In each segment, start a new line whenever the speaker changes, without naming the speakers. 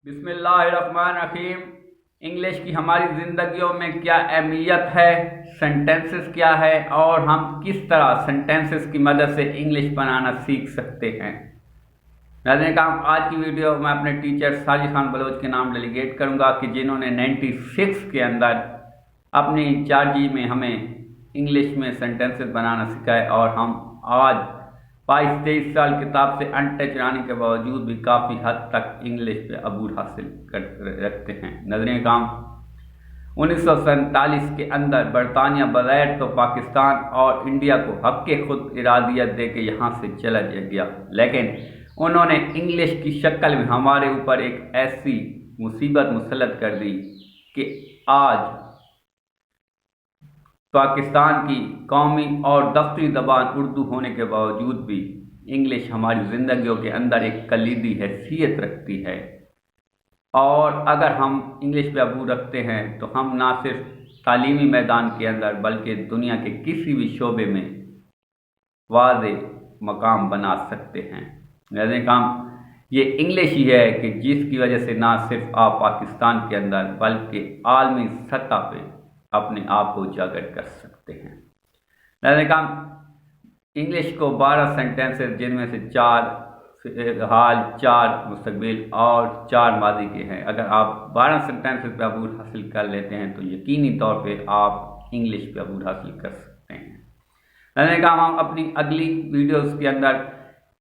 बिस्मिल्लाहिर्रहमानिर्रहीम। इंग्लिश की हमारी ज़िंदगियों में क्या अहमियत है, सेंटेंसेस क्या है और हम किस तरह सेंटेंसेस की मदद से इंग्लिश बनाना सीख सकते हैं। नाज़रीन काम, आज की वीडियो मैं अपने टीचर साजिद खान बलोच के नाम डेलीगेट करूंगा कि जिन्होंने 96 के अंदर अपनी 4G में हमें इंग्लिश में सेंटेंसेस बनाना सिखाए और हम आज 22-23 साल किताब से अनटच रहने के बावजूद भी काफ़ी हद तक इंग्लिश पे अबूर हासिल कर रखते हैं। नजरें काम 1947 के अंदर बरतानिया बगैर तो पाकिस्तान और इंडिया को हक के खुद इरादियत दे के यहाँ से चला गया, लेकिन उन्होंने इंग्लिश की शक्ल में हमारे ऊपर एक ऐसी मुसीबत मुसल्लत कर दी कि आज पाकिस्तान की कौमी और दफ्तरी ज़बान उर्दू होने के बावजूद भी इंग्लिश हमारी ज़िंदगियों के अंदर एक कलीदी हैसियत रखती है। और अगर हम इंग्लिश पे अबूर रखते हैं तो हम ना सिर्फ तालीमी मैदान के अंदर बल्कि दुनिया के किसी भी शोबे में वाज़े मकाम बना सकते हैं। जैसे काम ये इंग्लिश ही है कि जिसकी वजह से ना सिर्फ आप पाकिस्तान के अंदर बल्कि आलमी सतह पे अपने आप को उजागर कर सकते हैं। जैसे काम इंग्लिश को 12 सेंटेंसेस जिनमें से 4 हाल, 4 मुस्तकबिल और 4 माजी के हैं। अगर आप 12 सेंटेंसेस पे अबूर हासिल कर लेते हैं तो यकीनी तौर पे आप इंग्लिश पे अबूर हासिल कर सकते हैं। जैसे काम हम अपनी अगली वीडियोस के अंदर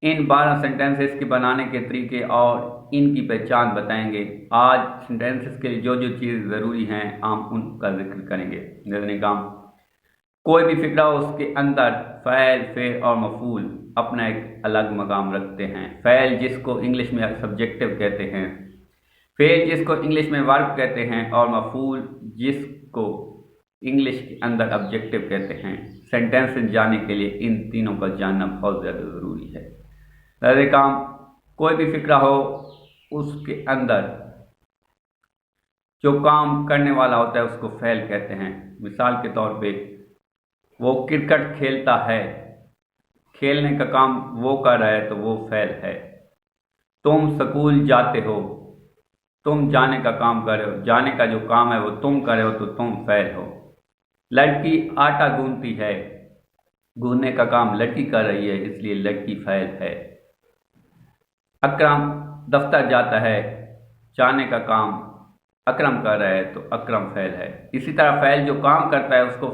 इन 12 सेंटेंसेस के बनाने के तरीके और इनकी पहचान बताएंगे। आज सेंटेंसेस के लिए जो जो चीज़ ज़रूरी हैं हम उनका जिक्र करेंगे। जैसे काम कोई भी फिक्रा हो उसके अंदर फ़ैल, फ़ेल और मफ़ूल अपना एक अलग मकाम रखते हैं। फ़ैल जिसको इंग्लिश में सब्जेक्टिव कहते हैं, फ़ेल जिसको इंग्लिश में वर्ब कहते हैं और मफ़ूल जिसको इंग्लिश के अंदर ऑब्जेक्टिव कहते हैं। सेंटेंसेस जानने के लिए इन तीनों का जानना बहुत ज़्यादा ज़रूरी है। जैसे काम कोई भी फिक्रा हो उसके अंदर जो काम करने वाला होता है उसको फ़ैल कहते हैं। मिसाल के तौर पे वो क्रिकेट खेलता है, खेलने का काम वो कर रहा है तो वो फ़ैल है। तुम स्कूल जाते हो, तुम जाने का काम कर रहे हो, जाने का जो काम है वो तुम कर रहे हो तो तुम फ़ैल हो। लड़की आटा गूंथती है, गूंथने का काम लड़की कर रही है इसलिए लड़की फ़ैल है। अकरम दफ्तर जाता है, जाने का काम अकरम कर रहा है तो अकरम फ़ैल है। इसी तरह फ़ैल जो काम करता है उसको